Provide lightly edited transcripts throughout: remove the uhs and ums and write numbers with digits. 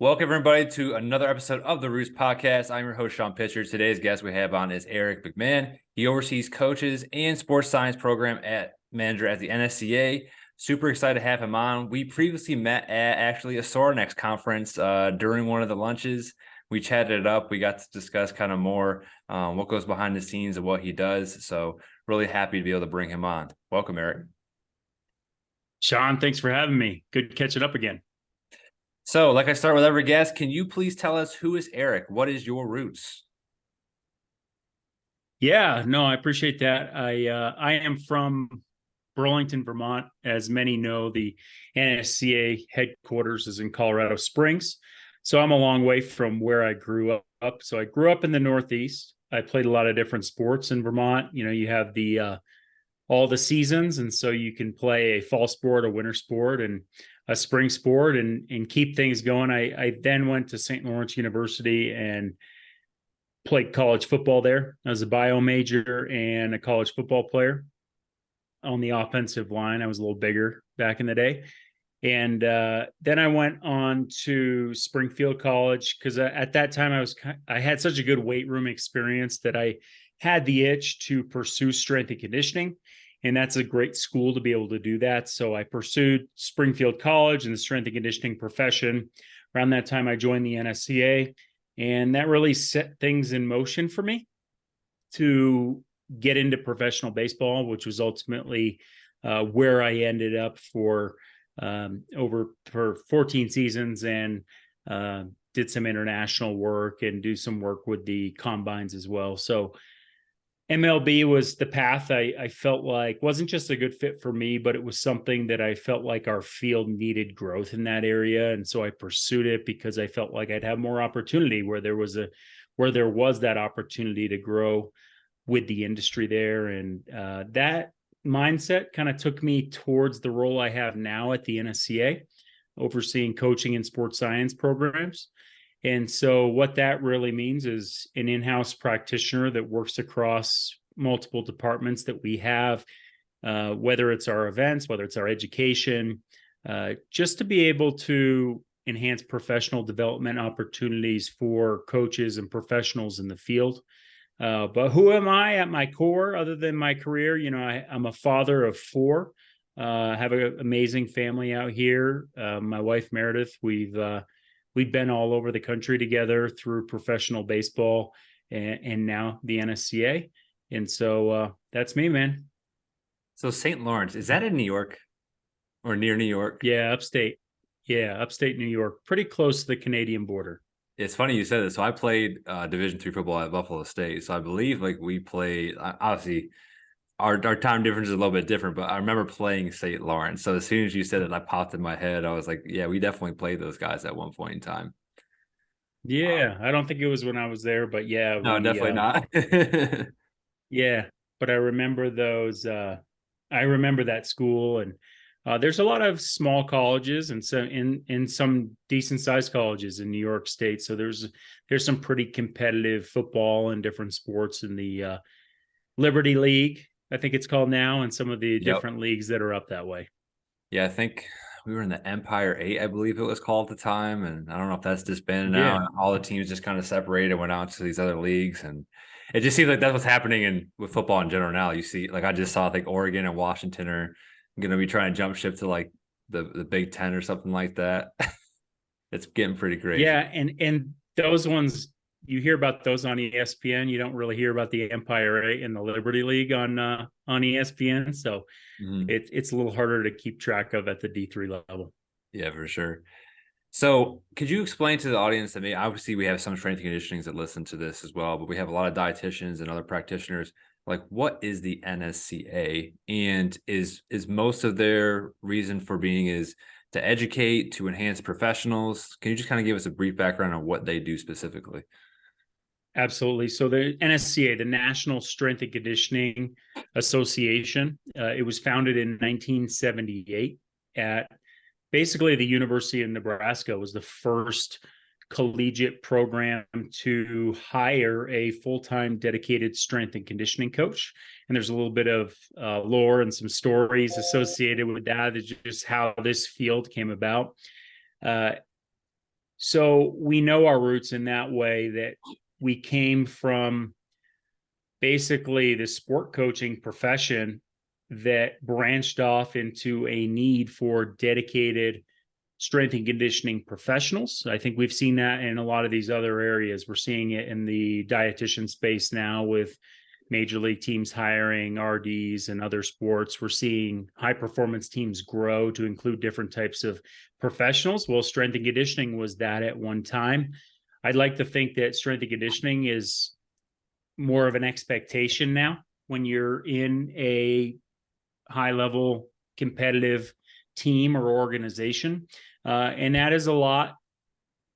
Welcome, everybody, to another episode of the Roots Podcast. I'm your host, Sean Pitcher. Today's guest we have on is Eric McMahon. He oversees coaches and sports science program manager at the NSCA. Super excited to have him on. We previously met at actually a Sorinex conference during one of the lunches. We chatted it up. We got to discuss kind of more what goes behind the scenes of what he does. So really happy to be able to bring him on. Welcome, Eric. Sean, thanks for having me. Good catching up again. So, like I start with every guest, can you please tell us who is Eric? What is your roots? Yeah, no, I appreciate that. I am from Burlington, Vermont. As many know, the NSCA headquarters is in Colorado Springs. So I'm a long way from where I grew up. So I grew up in the Northeast. I played a lot of different sports in Vermont. You know, you have the all the seasons, and so you can play a fall sport, a winter sport, and a spring sport, and keep things going. I then went to St. Lawrence University and played college football there. I was a bio major and a college football player on the offensive line. I was a little bigger back in the day. And then I went on to Springfield College because at that time I had such a good weight room experience that I had the itch to pursue strength and conditioning. And that's a great school to be able to do that. So I pursued Springfield College and the strength and conditioning profession. Around that time, I joined the NSCA, and that really set things in motion for me to get into professional baseball, which was ultimately where I ended up for 14 seasons and did some international work and do some work with the combines as well. So MLB was the path I felt like wasn't just a good fit for me, but it was something that I felt like our field needed growth in that area. And so I pursued it because I felt like I'd have more opportunity where there was that opportunity to grow with the industry there. And that mindset kind of took me towards the role I have now at the NSCA, overseeing coaching and sports science programs. And so what that really means is an in-house practitioner that works across multiple departments that we have, whether it's our events, whether it's our education, just to be able to enhance professional development opportunities for coaches and professionals in the field. But who am I at my core other than my career? You know, I'm a father of four. I have an amazing family out here. My wife, Meredith, we've been all over the country together through professional baseball and now the NSCA. And so that's me, man. So St. Lawrence, is that in New York or near New York? Yeah, upstate. Yeah, upstate New York, pretty close to the Canadian border. It's funny you said this. So I played Division III football at Buffalo State. So I believe like we played, obviously our time difference is a little bit different, but I remember playing St. Lawrence. So as soon as you said it, that popped in my head. I was like, yeah, we definitely played those guys at one point in time. Yeah, I don't think it was when I was there, but yeah, No, definitely not. yeah, but I remember those. I remember that school, and there's a lot of small colleges, and so in some decent sized colleges in New York State. So there's some pretty competitive football and different sports in the Liberty League, I think it's called now, and some of the different leagues that are up that way. Yeah, I think we were in the Empire 8, I believe it was called at the time. And I don't know if that's disbanded now. Yeah. All the teams just kind of separated, went out to these other leagues. And it just seems like that's what's happening with football in general now. You see, like I just saw, I think Oregon and Washington are going to be trying to jump ship to like the Big Ten or something like that. It's getting pretty crazy. Yeah, and those ones, you hear about those on ESPN. You don't really hear about the Empire 8 and the Liberty League on ESPN. So it's a little harder to keep track of at the D3 level. Yeah, for sure. So could you explain to the audience that obviously we have some strength and conditionings that listen to this as well, but we have a lot of dietitians and other practitioners. Like, what is the NSCA, and is most of their reason for being is to educate, to enhance professionals? Can you just kind of give us a brief background on what they do specifically? Absolutely. So the NSCA, the National Strength and Conditioning Association, it was founded in 1978 at basically the University of Nebraska. Was the first collegiate program to hire a full-time dedicated strength and conditioning coach. And there's a little bit of lore and some stories associated with that. It's just how this field came about. So we know our roots in that way, that we came from basically the sport coaching profession that branched off into a need for dedicated strength and conditioning professionals. I think we've seen that in a lot of these other areas. We're seeing it in the dietitian space now with major league teams hiring RDs and other sports. We're seeing high performance teams grow to include different types of professionals. Well, strength and conditioning was that at one time. I'd like to think that strength and conditioning is more of an expectation now when you're in a high level competitive team or organization. And that is a lot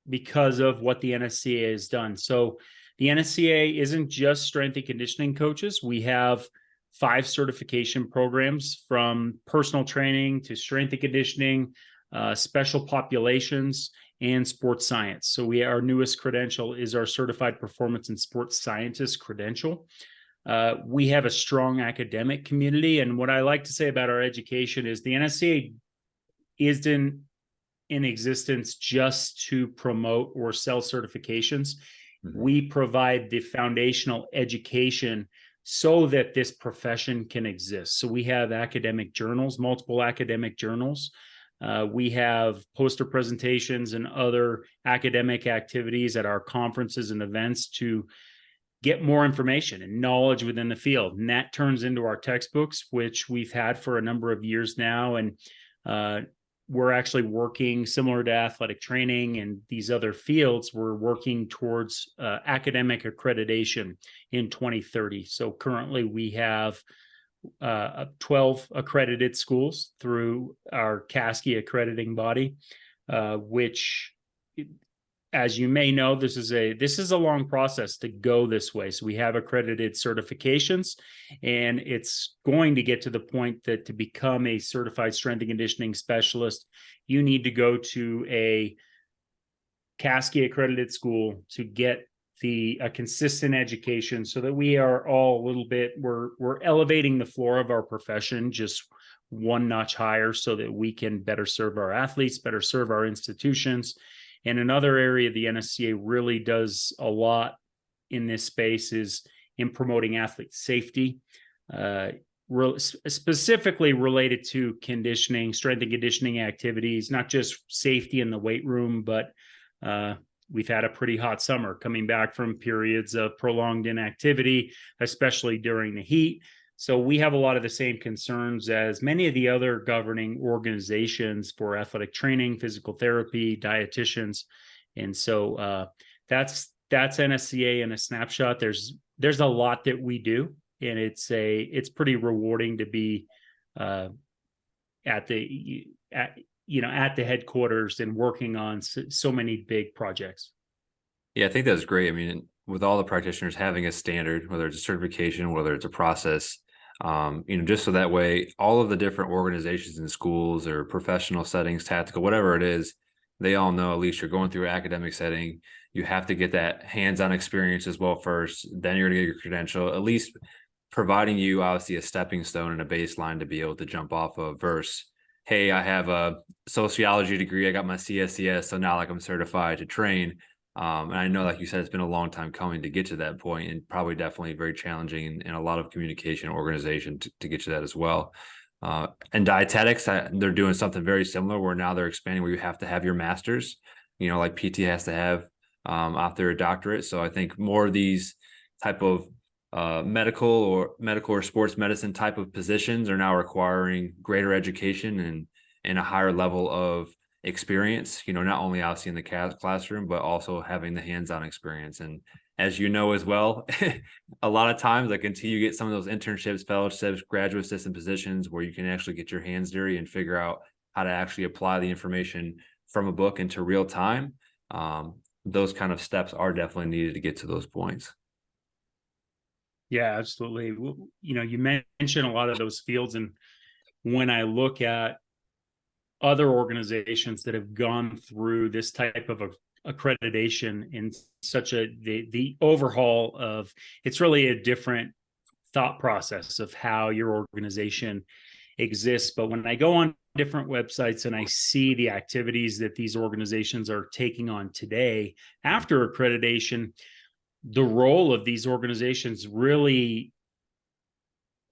because of what the NSCA has done. So the NSCA isn't just strength and conditioning coaches. We have 5 certification programs, from personal training to strength and conditioning, special populations, and sports science. So our newest credential is our Certified Performance and Sports Scientist credential. We have a strong academic community. And what I like to say about our education is the NSCA isn't in existence just to promote or sell certifications. Mm-hmm. We provide the foundational education so that this profession can exist. So we have academic journals, multiple academic journals. We have poster presentations and other academic activities at our conferences and events to get more information and knowledge within the field. And that turns into our textbooks, which we've had for a number of years now. And we're actually working, similar to athletic training and these other fields, we're working towards academic accreditation in 2030. So currently we have 12 accredited schools through our CSCS accrediting body, which, as you may know, this is a long process to go this way. So we have accredited certifications, and it's going to get to the point that to become a certified strength and conditioning specialist, you need to go to a CSCS accredited school to get a consistent education, so that we are all a little bit, we're elevating the floor of our profession just one notch higher, so that we can better serve our athletes, better serve our institutions. And another area the NSCA really does a lot in this space is in promoting athlete safety, specifically related to conditioning, strength and conditioning activities, not just safety in the weight room, but we've had a pretty hot summer, coming back from periods of prolonged inactivity, especially during the heat. So we have a lot of the same concerns as many of the other governing organizations for athletic training, physical therapy, dietitians. And so that's NSCA in a snapshot. There's a lot that we do, and it's pretty rewarding to be at the headquarters and working on so many big projects. Yeah, I think that's great. I mean, with all the practitioners having a standard, whether it's a certification, whether it's a process, just so that way all of the different organizations and schools or professional settings, tactical, whatever it is, they all know at least you're going through an academic setting. You have to get that hands-on experience as well first. Then you're going to get your credential, at least providing you obviously a stepping stone and a baseline to be able to jump off of versus, hey, I have a sociology degree, I got my CSCS, so now I'm certified to train. And I know, like you said, it's been a long time coming to get to that point, and probably definitely very challenging in a lot of communication organization to get to that as well. And dietetics, they're doing something very similar where now they're expanding where you have to have your master's, like PT has to have after a doctorate. So I think more of these type of medical or sports medicine type of positions are now requiring greater education and a higher level of experience, not only obviously in the classroom, but also having the hands-on experience. And as you know as well, a lot of times, until you get some of those internships, fellowships, graduate assistant positions where you can actually get your hands dirty and figure out how to actually apply the information from a book into real time, those kind of steps are definitely needed to get to those points. Yeah, absolutely. You mentioned a lot of those fields, and when I look at other organizations that have gone through this type of accreditation in such the overhaul of, it's really a different thought process of how your organization exists. But when I go on different websites and I see the activities that these organizations are taking on today after accreditation, the role of these organizations really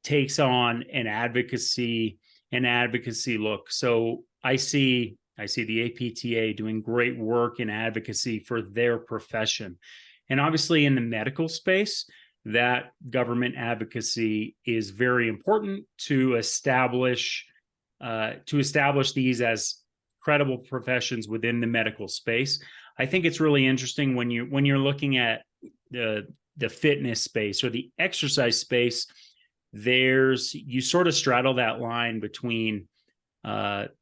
takes on an advocacy look. So I see the APTA doing great work in advocacy for their profession. And obviously in the medical space, that government advocacy is very important to establish these as credible professions within the medical space. I think it's really interesting when you're looking at the fitness space or the exercise space, you sort of straddle that line between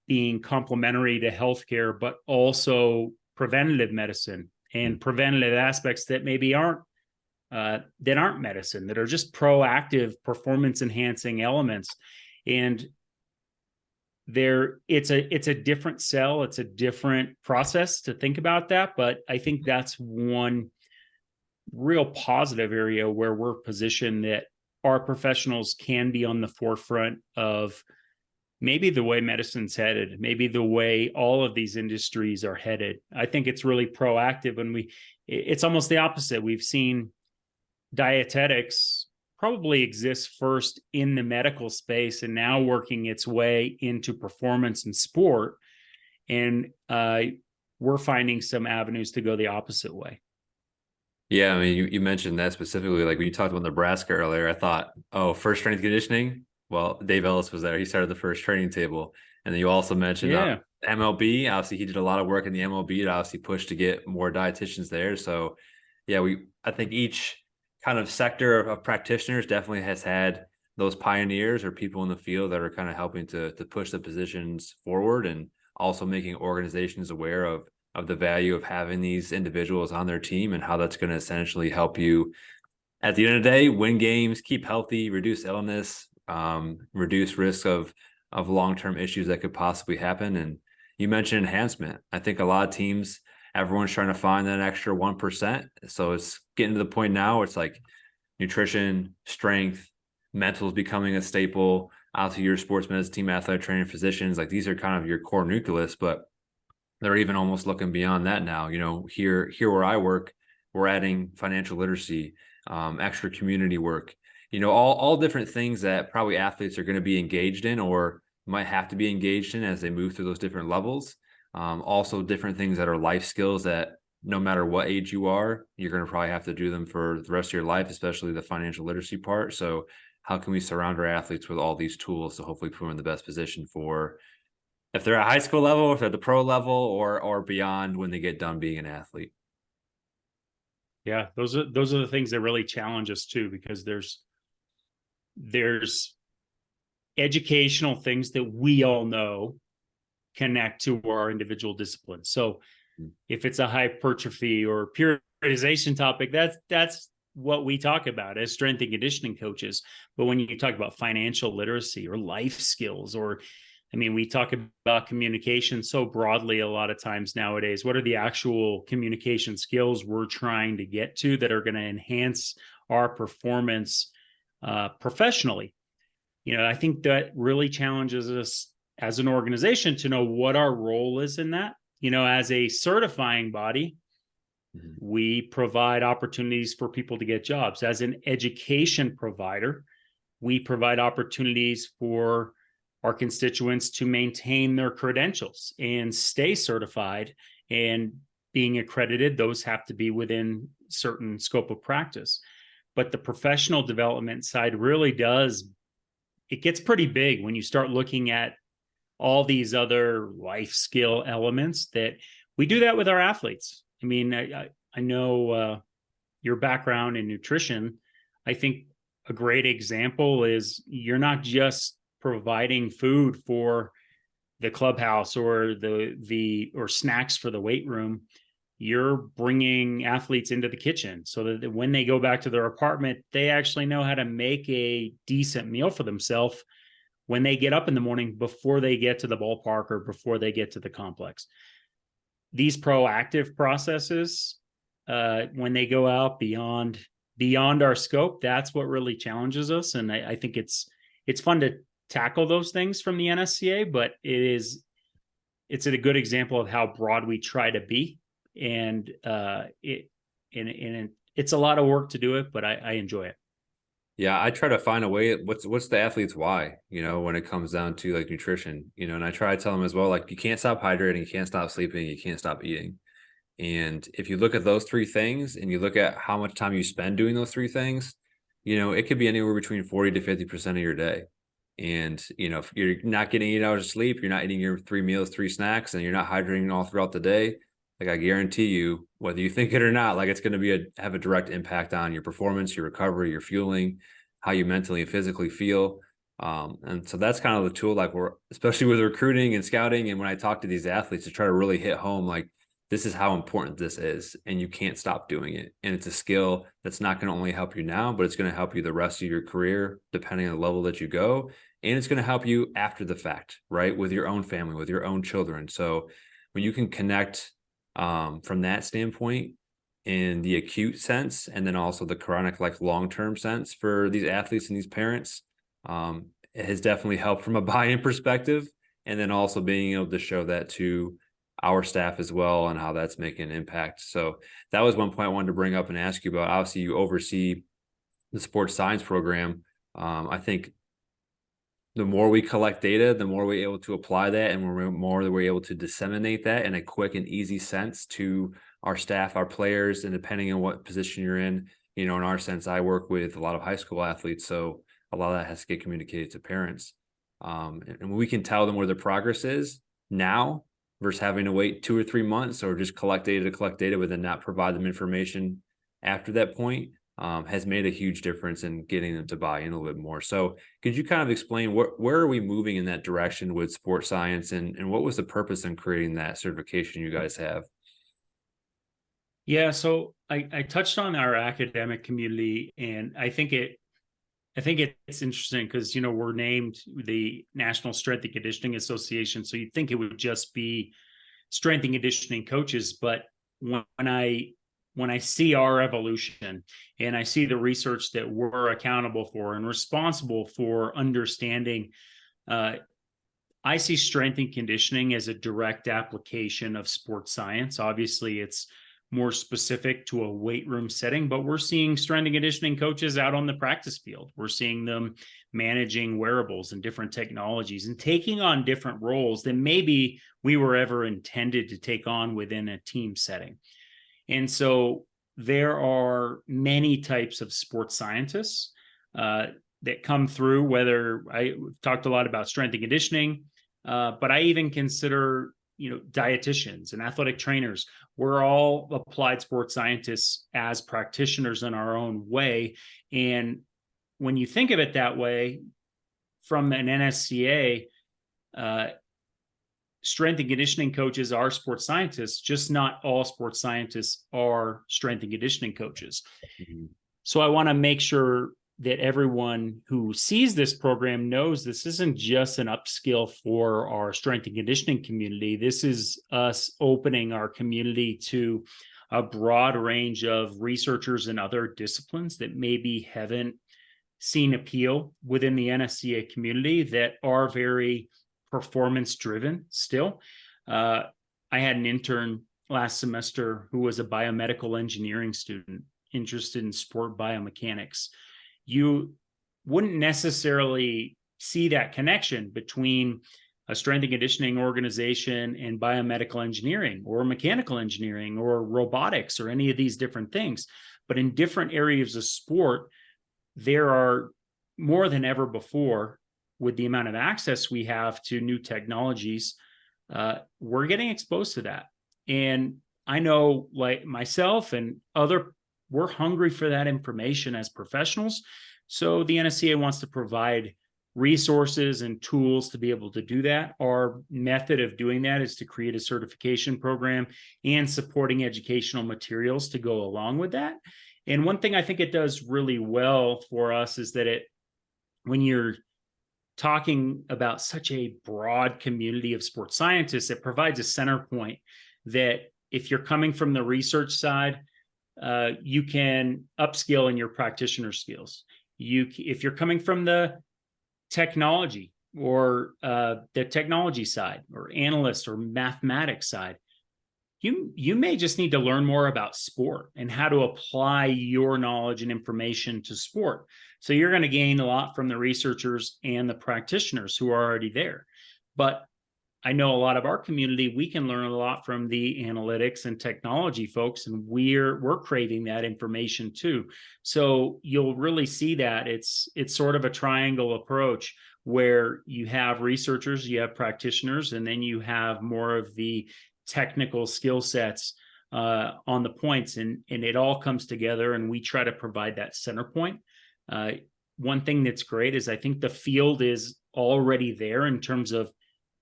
being complementary to healthcare, but also preventative medicine and preventative aspects that maybe aren't medicine, that are just proactive performance enhancing elements. And it's a different sell. It's a different process to think about that. But I think that's one real positive area where we're positioned, that our professionals can be on the forefront of maybe the way medicine's headed, maybe the way all of these industries are headed. I think it's really proactive, and it's almost the opposite. We've seen dietetics probably exists first in the medical space and now working its way into performance and sport. And we're finding some avenues to go the opposite way. Yeah, I mean, you mentioned that specifically. Like when you talked about Nebraska earlier, I thought, oh, first strength conditioning. Well, Dave Ellis was there. He started the first training table. And then you also mentioned MLB. Obviously, he did a lot of work in the MLB to obviously push to get more dietitians there. So, yeah, I think each kind of sector of practitioners definitely has had those pioneers or people in the field that are kind of helping to push the positions forward, and also making organizations aware of the value of having these individuals on their team and how that's going to essentially help you at the end of the day win games, keep healthy, reduce illness, reduce risk of long-term issues that could possibly happen. And you mentioned enhancement. I think a lot of teams, everyone's trying to find that extra 1%. So it's getting to the point now where it's like nutrition, strength, mental is becoming a staple. Obviously, your sports medicine team, athletic training, physicians, like these are kind of your core nucleus, but they're even almost looking beyond that now. You know, here where I work, we're adding financial literacy, extra community work, you know, all different things that probably athletes are going to be engaged in or might have to be engaged in as they move through those different levels. Also different things that are life skills that no matter what age you are, you're going to probably have to do them for the rest of your life, especially the financial literacy part. So how can we surround our athletes with all these tools to hopefully put them in the best position for if they're at high school level, if they're at the pro level, or beyond when they get done being an athlete? Yeah, those are the things that really challenge us too, because there's educational things that we all know connect to our individual disciplines. So if it's a hypertrophy or periodization topic, that's what we talk about as strength and conditioning coaches. But when you talk about financial literacy or life skills, or I mean, we talk about communication so broadly a lot of times nowadays. What are the actual communication skills we're trying to get to that are going to enhance our performance professionally? You know, I think that really challenges us as an organization to know what our role is in that. You know, as a certifying body, we provide opportunities for people to get jobs. As an education provider, we provide opportunities for our constituents to maintain their credentials and stay certified and being accredited. Those have to be within certain scope of practice. But the professional development side really it gets pretty big when you start looking at all these other life skill elements that we do that with our athletes. I mean, I know your background in nutrition. I think a great example is you're not just providing food for the clubhouse or or snacks for the weight room. You're bringing athletes into the kitchen so that when they go back to their apartment, they actually know how to make a decent meal for themselves when they get up in the morning before they get to the ballpark or before they get to the complex. These proactive processes, when they go out beyond our scope, that's what really challenges us. And I think it's fun tackle those things from the NSCA, but it's a good example of how broad we try to be. And it's a lot of work to do it, but I enjoy it. Yeah, I try to find a way. What's the athlete's why, when it comes down to like nutrition, and I try to tell them as well, like, you can't stop hydrating, you can't stop sleeping, you can't stop eating. And if you look at those three things and you look at how much time you spend doing those three things, it could be anywhere between 40 to 50% of your day. And, if you're not getting 8 hours of sleep, you're not eating your 3 meals, 3 snacks, and you're not hydrating all throughout the day, like, I guarantee you, whether you think it or not, like, it's going to have a direct impact on your performance, your recovery, your fueling, how you mentally and physically feel. And so that's kind of the tool, like, especially with recruiting and scouting. And when I talk to these athletes, to try to really hit home, like, this is how important this is, and you can't stop doing it. And it's a skill that's not going to only help you now, but it's going to help you the rest of your career, depending on the level that you go. And it's going to help you after the fact, right? With your own family, with your own children. So when you can connect from that standpoint, in the acute sense, and then also the chronic, like, long-term sense for these athletes and these parents, it has definitely helped from a buy-in perspective. And then also being able to show that to our staff as well, and how that's making an impact. So that was one point I wanted to bring up and ask you about. Obviously, you oversee the sports science program. I think the more we collect data, the more we're able to apply that, and the more that we're able to disseminate that in a quick and easy sense to our staff, our players, and depending on what position you're in. In our sense, I work with a lot of high school athletes, so a lot of that has to get communicated to parents. And we can tell them where the progress is now versus having to wait 2 or 3 months or just collect data, but then not provide them information after that point, has made a huge difference in getting them to buy in a little bit more. So could you kind of explain where are we moving in that direction with sports science, and what was the purpose in creating that certification you guys have? Yeah, so I touched on our academic community, and I think it's interesting because we're named the National Strength and Conditioning Association, so you'd think it would just be strength and conditioning coaches, but when I see our evolution and I see the research that we're accountable for and responsible for understanding, I see strength and conditioning as a direct application of sports science. Obviously, it's more specific to a weight room setting, but we're seeing strength and conditioning coaches out on the practice field. We're seeing them managing wearables and different technologies and taking on different roles than maybe we were ever intended to take on within a team setting. And so there are many types of sports scientists that come through, whether I've talked a lot about strength and conditioning, but I even consider dietitians and athletic trainers. We're all applied sports scientists as practitioners in our own way. And when you think of it that way, from an NSCA, strength and conditioning coaches are sports scientists, just not all sports scientists are strength and conditioning coaches. Mm-hmm. So I want to make sure that everyone who sees this program knows this isn't just an upskill for our strength and conditioning community. This is us opening our community to a broad range of researchers in other disciplines that maybe haven't seen appeal within the NSCA community, that are very performance driven still. I had an intern last semester who was a biomedical engineering student interested in sport biomechanics. You wouldn't necessarily see that connection between a strength and conditioning organization and biomedical engineering or mechanical engineering or robotics or any of these different things. But in different areas of sport, there are more than ever before, with the amount of access we have to new technologies, we're getting exposed to that. And I know, like myself and we're hungry for that information as professionals. So the NSCA wants to provide resources and tools to be able to do that. Our method of doing that is to create a certification program and supporting educational materials to go along with that. And one thing I think it does really well for us is that when you're talking about such a broad community of sports scientists, it provides a center point that if you're coming from the research side, you can upskill in your practitioner skills. If you're coming from the technology or the technology side or analyst or mathematics side. You may just need to learn more about sport and how to apply your knowledge and information to sport. So you're going to gain a lot from the researchers and the practitioners who are already there. But I know a lot of our community, we can learn a lot from the analytics and technology folks, and we're craving that information too. So you'll really see that it's sort of a triangle approach where you have researchers, you have practitioners, and then you have more of the technical skill sets on the points, and it all comes together, and we try to provide that center point. One thing that's great is I think the field is already there in terms of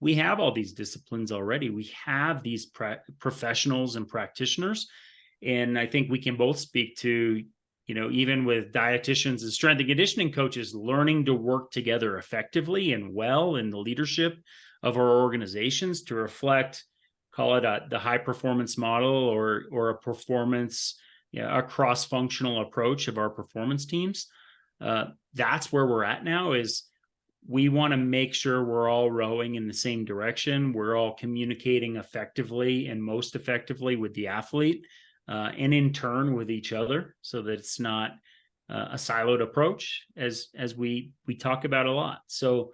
we have all these disciplines already. We have these professionals and practitioners. And I think we can both speak to, even with dietitians and strength and conditioning coaches, learning to work together effectively and well in the leadership of our organizations to reflect, call it the high performance model or a performance, a cross-functional approach of our performance teams. That's where we're at now is we want to make sure we're all rowing in the same direction. We're all communicating effectively and most effectively with the athlete and in turn with each other so that it's not a siloed approach as we talk about a lot. So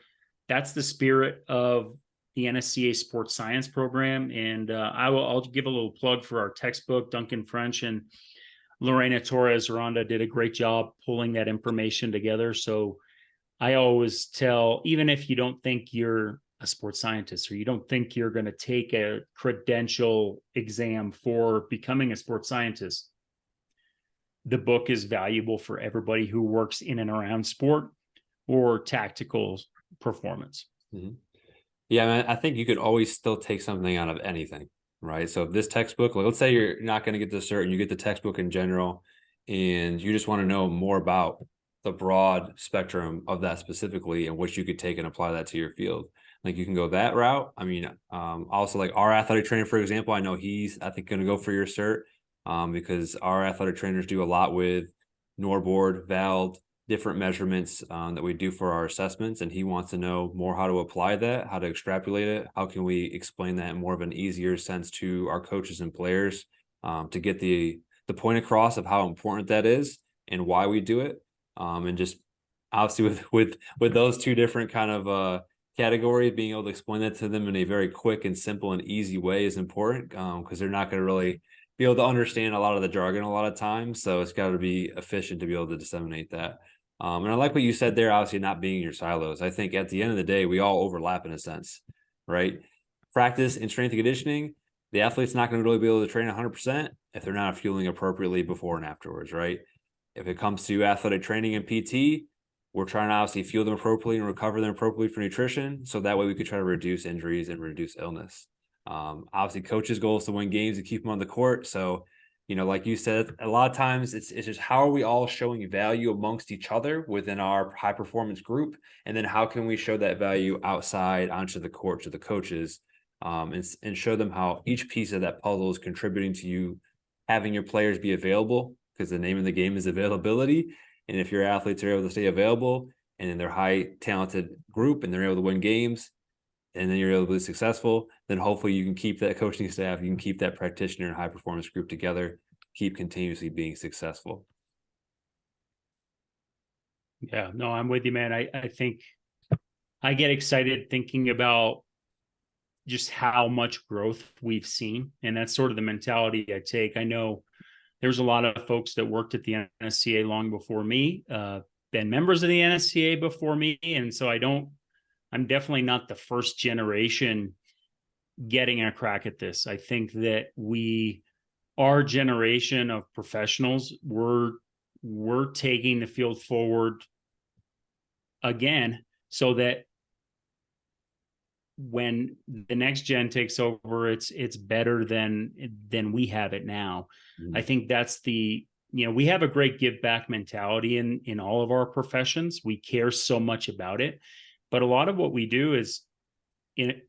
that's the spirit of the NSCA Sports Science program. And I'll give a little plug for our textbook. Duncan French and Lorena Torres-Aranda did a great job pulling that information together. So I always tell, even if you don't think you're a sports scientist or you don't think you're going to take a credential exam for becoming a sports scientist, the book is valuable for everybody who works in and around sport or tactical performance. Mm-hmm. Yeah, man, I think you could always still take something out of anything, right? So if this textbook, let's say you're not going to get the cert and you get the textbook in general, and you just want to know more about the broad spectrum of that specifically and which you could take and apply that to your field. Like you can go that route. I mean, also like our athletic trainer, for example, I know he's, I think, going to go for your cert because our athletic trainers do a lot with NORBORD, VALD, different measurements that we do for our assessments. And he wants to know more how to apply that, how to extrapolate it. How can we explain that in more of an easier sense to our coaches and players to get the point across of how important that is and why we do it. And just obviously with those two different kind of categories, being able to explain that to them in a very quick and simple and easy way is important because they're not going to really be able to understand a lot of the jargon a lot of times. So it's got to be efficient to be able to disseminate that. And I like what you said there, obviously not being in your silos. I think at the end of the day, we all overlap in a sense, right? Practice and strength and conditioning, the athlete's not going to really be able to train 100% if they're not fueling appropriately before and afterwards, right? If it comes to athletic training and PT, we're trying to obviously fuel them appropriately and recover them appropriately for nutrition. So that way we could try to reduce injuries and reduce illness. Obviously coaches' goal is to win games and keep them on the court. So, like you said, a lot of times it's just how are we all showing value amongst each other within our high performance group? And then how can we show that value outside onto the court to the coaches and show them how each piece of that puzzle is contributing to you having your players be available, because the name of the game is availability. And if your athletes are able to stay available and in their high talented group and they're able to win games and then you're able to be successful, then hopefully you can keep that coaching staff, you can keep that practitioner and high performance group together, keep continuously being successful. Yeah, no, I'm with you, man. I think I get excited thinking about just how much growth we've seen. And that's sort of the mentality I take. I know there's a lot of folks that worked at the NSCA long before me, been members of the NSCA before me. And so I'm definitely not the first generation getting a crack at this. I think that our generation of professionals, we're taking the field forward again so that when the next gen takes over, it's better than we have it now. Mm-hmm. I think that's we have a great give back mentality in all of our professions. We care so much about it, but a lot of what we do is in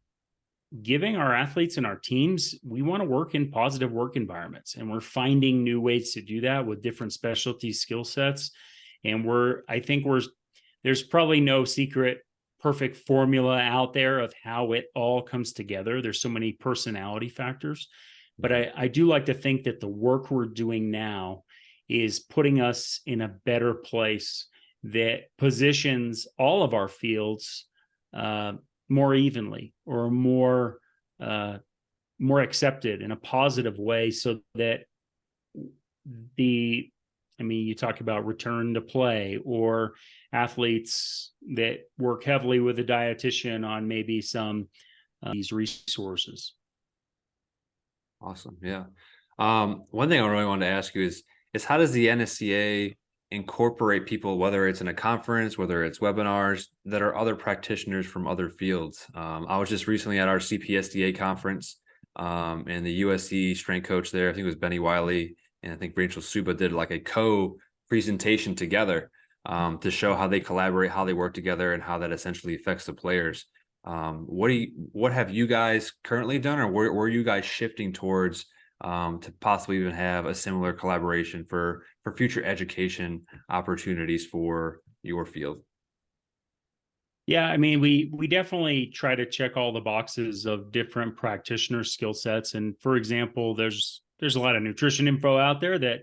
giving our athletes and our teams, we want to work in positive work environments, and we're finding new ways to do that with different specialty skill sets. And there's probably no secret perfect formula out there of how it all comes together. There's so many personality factors, but I do like to think that the work we're doing now is putting us in a better place that positions all of our fields more evenly, or more accepted in a positive way, so that you talk about return to play, or athletes that work heavily with a dietitian on maybe some these resources. Awesome. Yeah. One thing I really wanted to ask you is how does the NSCA incorporate people, whether it's in a conference, whether it's webinars, that are other practitioners from other fields? I was just recently at our CPSDA conference, and the USC strength coach there, I think it was Benny Wiley, and I think Rachel Suba did like a co-presentation together to show how they collaborate, how they work together, and how that essentially affects the players. What have you guys currently done, or where are you guys shifting towards to possibly even have a similar collaboration for future education opportunities for your field? Yeah, I mean, we definitely try to check all the boxes of different practitioner skill sets. And for example, there's a lot of nutrition info out there that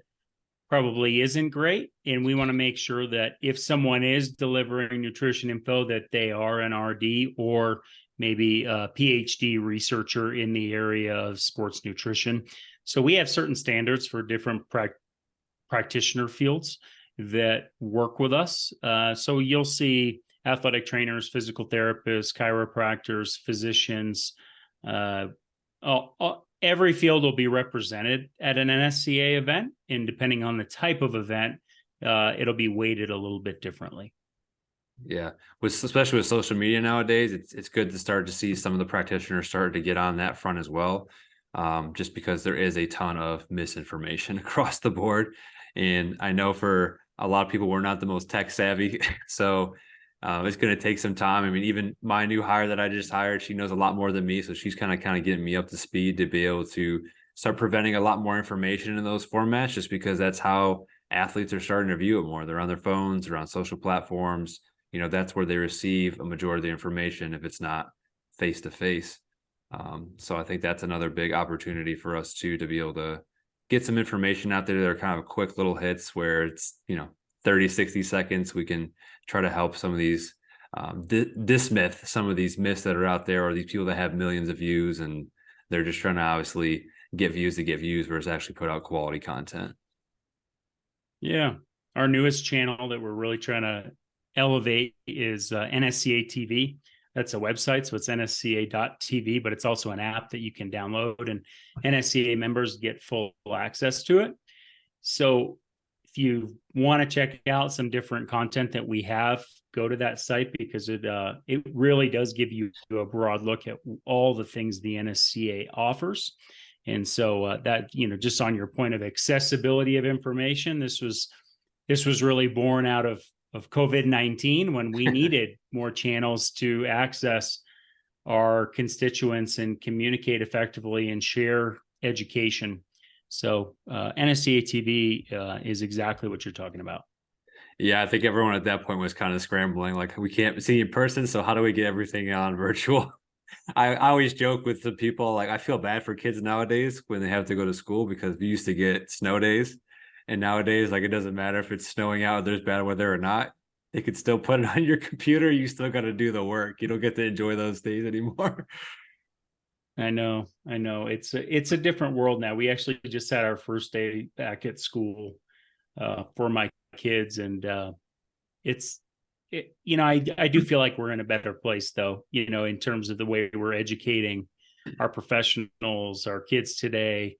probably isn't great, and we want to make sure that if someone is delivering nutrition info, that they are an RD or maybe a PhD researcher in the area of sports nutrition. So we have certain standards for different practitioner fields that work with us. So you'll see athletic trainers, physical therapists, chiropractors, physicians, every field will be represented at an NSCA event, and depending on the type of event, it'll be weighted a little bit differently. Yeah, especially with social media nowadays, it's good to start to see some of the practitioners start to get on that front as well, just because there is a ton of misinformation across the board. And I know for a lot of people, we're not the most tech savvy, so it's going to take some time. I mean, even my new hire that I just hired, she knows a lot more than me, so she's kind of getting me up to speed to be able to start presenting a lot more information in those formats, just because that's how athletes are starting to view it more. They're on their phones, they're on social platforms. That's where they receive a majority of the information if it's not face to face. So I think that's another big opportunity for us too, to be able to get some information out there that are kind of quick little hits where it's 30, 60 seconds. We can try to help some of these dismouth some of these myths that are out there, or these people that have millions of views and they're just trying to obviously get views to get views versus actually put out quality content. Yeah, our newest channel that we're really trying to elevate is NSCA TV. That's a website, so it's nsca.tv, but it's also an app that you can download, and NSCA members get full access to it. So if you want to check out some different content that we have, go to that site, because it really does give you a broad look at all the things the NSCA offers. And so that, just on your point of accessibility of information, this was really born out of COVID-19, when we needed more channels to access our constituents and communicate effectively and share education. So NSCA TV is exactly what you're talking about. Yeah, I think everyone at that point was kind of scrambling, like, we can't see in person, so how do we get everything on virtual? I always joke with the people, like, I feel bad for kids nowadays when they have to go to school, because we used to get snow days. And nowadays, like, it doesn't matter if it's snowing out, there's bad weather or not. They could still put it on your computer. You still got to do the work. You don't get to enjoy those days anymore. I know. It's a different world now. We actually just had our first day back at school for my kids, and I do feel like we're in a better place, though, in terms of the way we're educating our professionals, our kids today.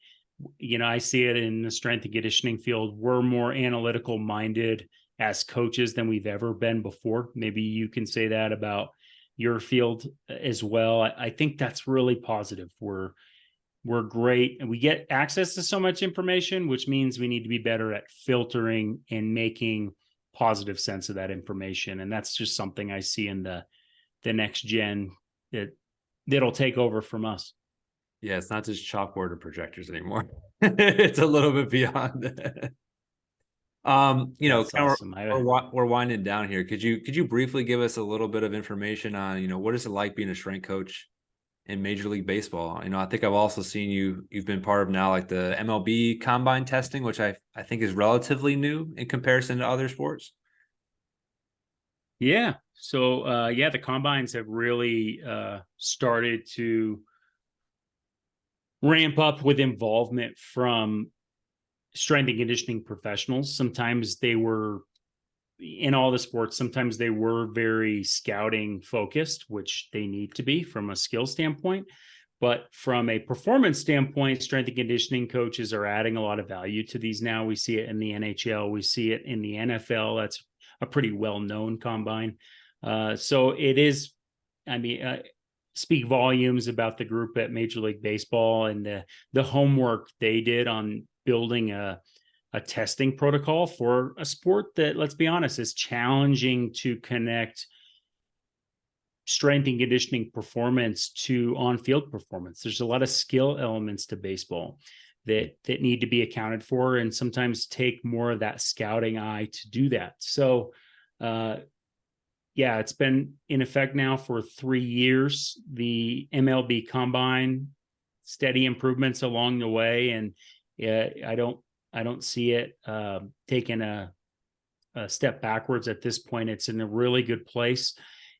I see it in the strength and conditioning field. We're more analytical minded as coaches than we've ever been before. Maybe you can say that about your field as well. I think that's really positive. We're great, and we get access to so much information, which means we need to be better at filtering and making positive sense of that information. And that's just something I see in the next gen that'll take over from us. Yeah, it's not just chalkboard or projectors anymore. It's a little bit beyond that. That's Kind of awesome. we're winding down here. Could you briefly give us a little bit of information on, what is it like being a strength coach in Major League Baseball? I think I've also seen you've been part of now like the MLB combine testing, which I think is relatively new in comparison to other sports. Yeah. So the combines have really started to ramp up with involvement from strength and conditioning professionals. Sometimes they were in all the sports, sometimes they were very scouting focused, which they need to be from a skill standpoint. But from a performance standpoint, strength and conditioning coaches are adding a lot of value to these now. We see it in the NHL, we see it in the NFL. That's a pretty well-known combine. So it is, speak volumes about the group at Major League Baseball and the homework they did on building a testing protocol for a sport that, let's be honest, is challenging to connect strength and conditioning performance to on-field performance. There's a lot of skill elements to baseball that need to be accounted for, and sometimes take more of that scouting eye to do that. So it's been in effect now for 3 years. The MLB Combine, steady improvements along the way, and I don't see it taking a step backwards at this point. It's in a really good place.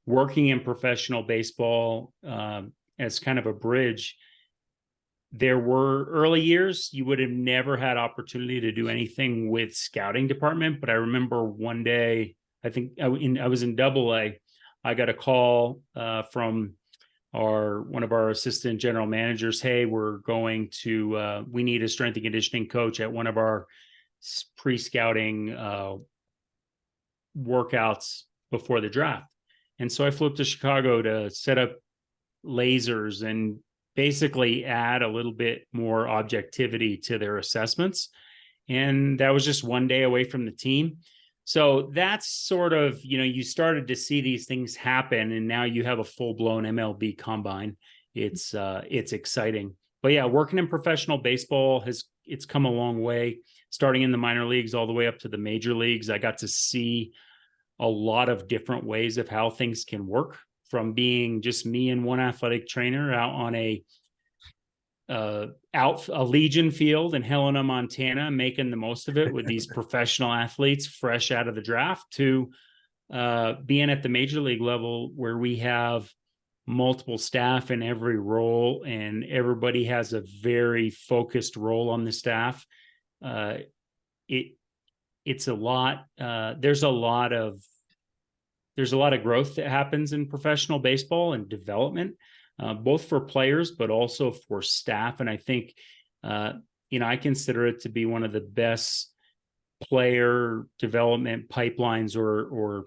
Working in professional baseball as kind of a bridge, there were early years you would have never had opportunity to do anything with scouting department. But I remember one day, I think I was in AA. I got a call from one of our assistant general managers. Hey, we're going to we need a strength and conditioning coach at one of our pre-scouting workouts before the draft. And so I flew up to Chicago to set up lasers and basically add a little bit more objectivity to their assessments. And that was just one day away from the team. So that's sort of, you started to see these things happen, and now you have a full-blown MLB combine. It's exciting. But yeah, working in professional baseball it's come a long way, starting in the minor leagues all the way up to the major leagues. I got to see a lot of different ways of how things can work, from being just me and one athletic trainer out on a Legion field in Helena, Montana, making the most of it with these professional athletes fresh out of the draft, to being at the major league level where we have multiple staff in every role and everybody has a very focused role on the staff. It's a lot. There's a lot of growth that happens in professional baseball and development, both for players, but also for staff. And I think, I consider it to be one of the best player development pipelines or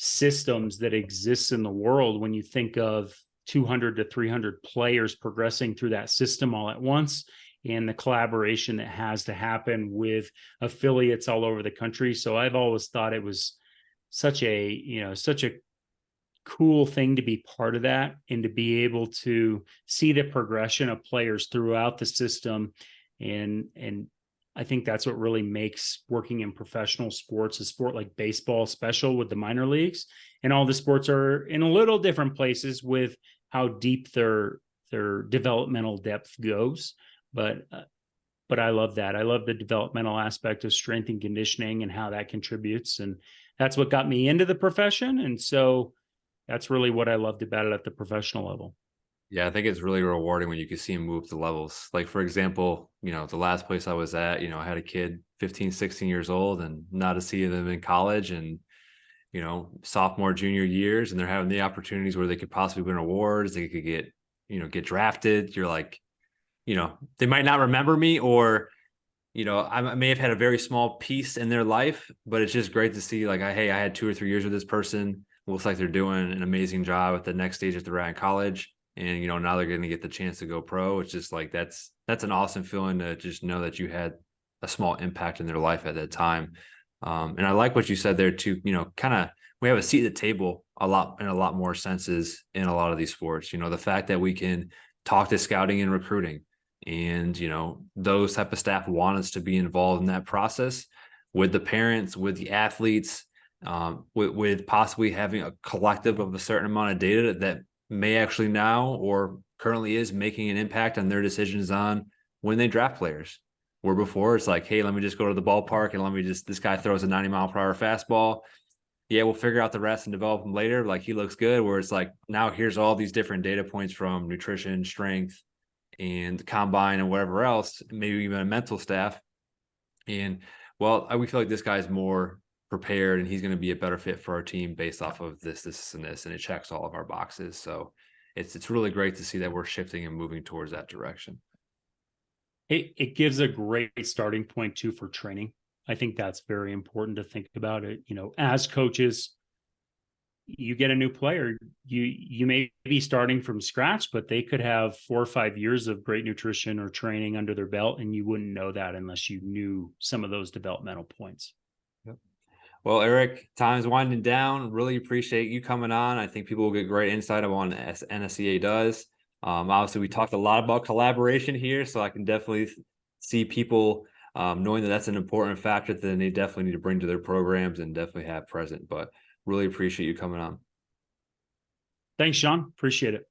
systems that exists in the world. When you think of 200 to 300 players progressing through that system all at once, and the collaboration that has to happen with affiliates all over the country. So I've always thought it was such a cool thing to be part of that, and to be able to see the progression of players throughout the system. And I think that's what really makes working in professional sports, a sport like baseball, special with the minor leagues. And all the sports are in a little different places with how deep their developmental depth goes. But I love that. I love the developmental aspect of strength and conditioning and how that contributes. And that's what got me into the profession. And so that's really what I loved about it at the professional level. Yeah, I think it's really rewarding when you can see them move the levels. Like, for example, the last place I was at, I had a kid 15, 16 years old, and now to see them in college and, sophomore, junior years, and they're having the opportunities where they could possibly win awards. They could get drafted. You're like, they might not remember me, or, I may have had a very small piece in their life, but it's just great to see, like, hey, I had 2 or 3 years with this person. It looks like they're doing an amazing job at the next stage if they're at college. And, now they're going to get the chance to go pro. It's just like, that's an awesome feeling to just know that you had a small impact in their life at that time. And I like what you said there too, kind of, we have a seat at the table in a lot more senses in a lot of these sports. The fact that we can talk to scouting and recruiting, and, those type of staff want us to be involved in that process. with the parents, with the athletes, with possibly having a collective of a certain amount of data that may actually now or currently is making an impact on their decisions on when they draft players. Where before it's like, hey, let me just go to the ballpark and this guy throws a 90-mile-per-hour fastball. Yeah, we'll figure out the rest and develop him later. Like, he looks good. Where it's like, now here's all these different data points from nutrition, strength, and combine and whatever else, maybe even a mental staff. And well, we feel like this guy's more prepared and he's going to be a better fit for our team based off of this, and this, and it checks all of our boxes. So it's really great to see that we're shifting and moving towards that direction. It gives a great starting point too for training. I think that's very important to think about it. You know, as coaches, you get a new player, you may be starting from scratch, but they could have 4 or 5 years of great nutrition or training under their belt, and you wouldn't know that unless you knew some of those developmental points. Yep. Well, Eric, time's winding down. Really appreciate you coming on. I think people will get great insight on what NSCA does. Obviously, we talked a lot about collaboration here, so I can definitely see people knowing that that's an important factor that they definitely need to bring to their programs and definitely have present. But really appreciate you coming on. Thanks, Sean. Appreciate it.